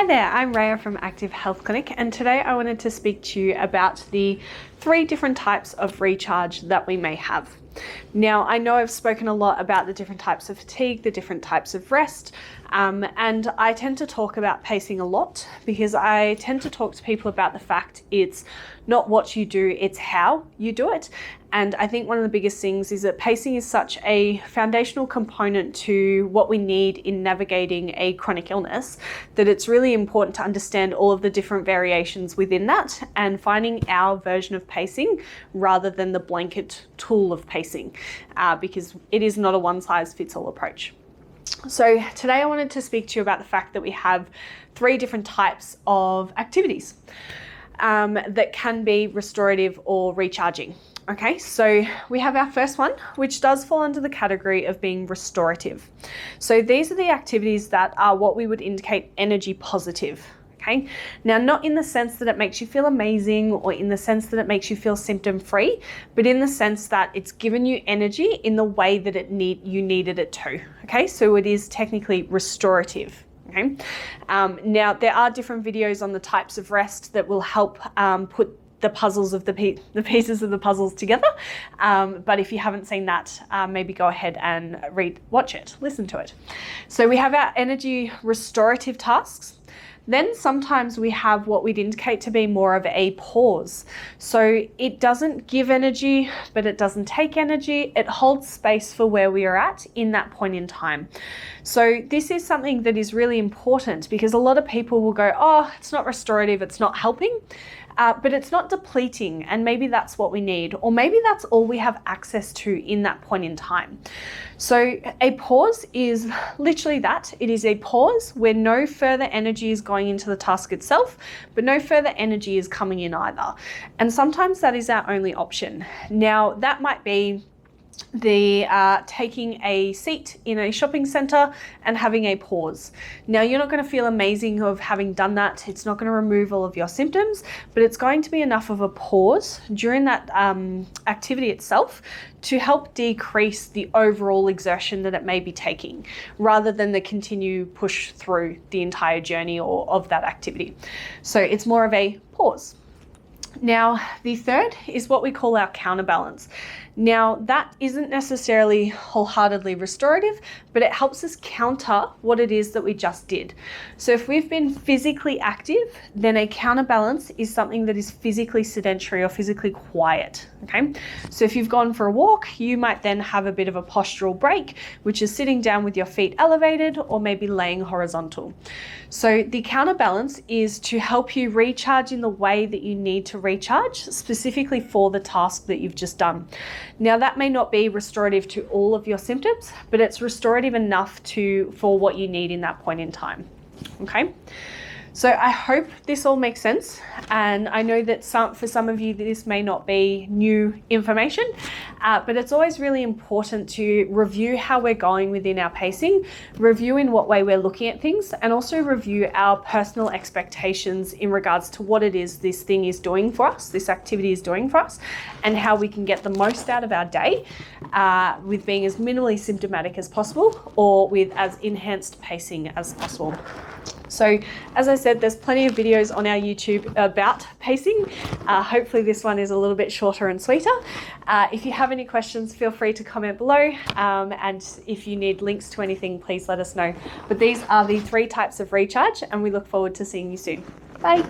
Hi there, I'm Rhea from Active Health Clinic, and today I wanted to speak to you about the 3 different types of recharge that we may have. Now, I know I've spoken a lot about the different types of fatigue, the different types of rest, and I tend to talk about pacing a lot because I tend to talk to people about the fact it's not what you do, it's how you do it. And I think one of the biggest things is that pacing is such a foundational component to what we need in navigating a chronic illness that it's really important to understand all of the different variations within that and finding our version of pacing rather than the blanket tool of pacing, because it is not a one-size-fits-all approach. So today I wanted to speak to you about the fact that we have 3 different types of activities that can be restorative or recharging. Okay, so we have our first one, which does fall under the category of being restorative. So these are the activities that are what we would indicate energy positive. Okay, now not in the sense that it makes you feel amazing or in the sense that it makes you feel symptom free, but in the sense that it's given you energy in the way that you needed it to. Okay, so it is technically restorative. Okay, now there are different videos on the types of rest that will help put the puzzles of the pieces of the puzzles together. But if you haven't seen that, maybe go ahead and watch it, listen to it. So we have our energy restorative tasks. Then sometimes we have what we'd indicate to be more of a pause. So it doesn't give energy, but it doesn't take energy. It holds space for where we are at in that point in time. So this is something that is really important because a lot of people will go, oh, it's not restorative, it's not helping. But it's not depleting, and maybe that's what we need, or maybe that's all we have access to in that point in time. So a pause is literally that. It is a pause where no further energy is going into the task itself, but no further energy is coming in either. And sometimes that is our only option. Now, that might be taking a seat in a shopping center and having a pause. Now, you're not going to feel amazing of having done that. It's not going to remove all of your symptoms, but it's going to be enough of a pause during that activity itself to help decrease the overall exertion that it may be taking, rather than the continue push through the entire journey or of that activity. So it's more of a pause. Now, the third is what we call our counterbalance. Now, that isn't necessarily wholeheartedly restorative, but it helps us counter what it is that we just did. So if we've been physically active, then a counterbalance is something that is physically sedentary or physically quiet. Okay, so if you've gone for a walk, you might then have a bit of a postural break, which is sitting down with your feet elevated or maybe laying horizontal. So the counterbalance is to help you recharge in the way that you need to recharge, specifically for the task that you've just done. Now, that may not be restorative to all of your symptoms, but it's restorative enough for what you need in that point in time. Okay. So I hope this all makes sense, and I know that for some of you this may not be new information, but it's always really important to review how we're going within our pacing, review in what way we're looking at things, and also review our personal expectations in regards to what it is this thing is doing for us, this activity is doing for us, and how we can get the most out of our day with being as minimally symptomatic as possible or with as enhanced pacing as possible. So as I said, there's plenty of videos on our YouTube about pacing. Hopefully this one is a little bit shorter and sweeter. If you have any questions, feel free to comment below. And if you need links to anything, please let us know. But these are the 3 types of recharge, and we look forward to seeing you soon. Bye.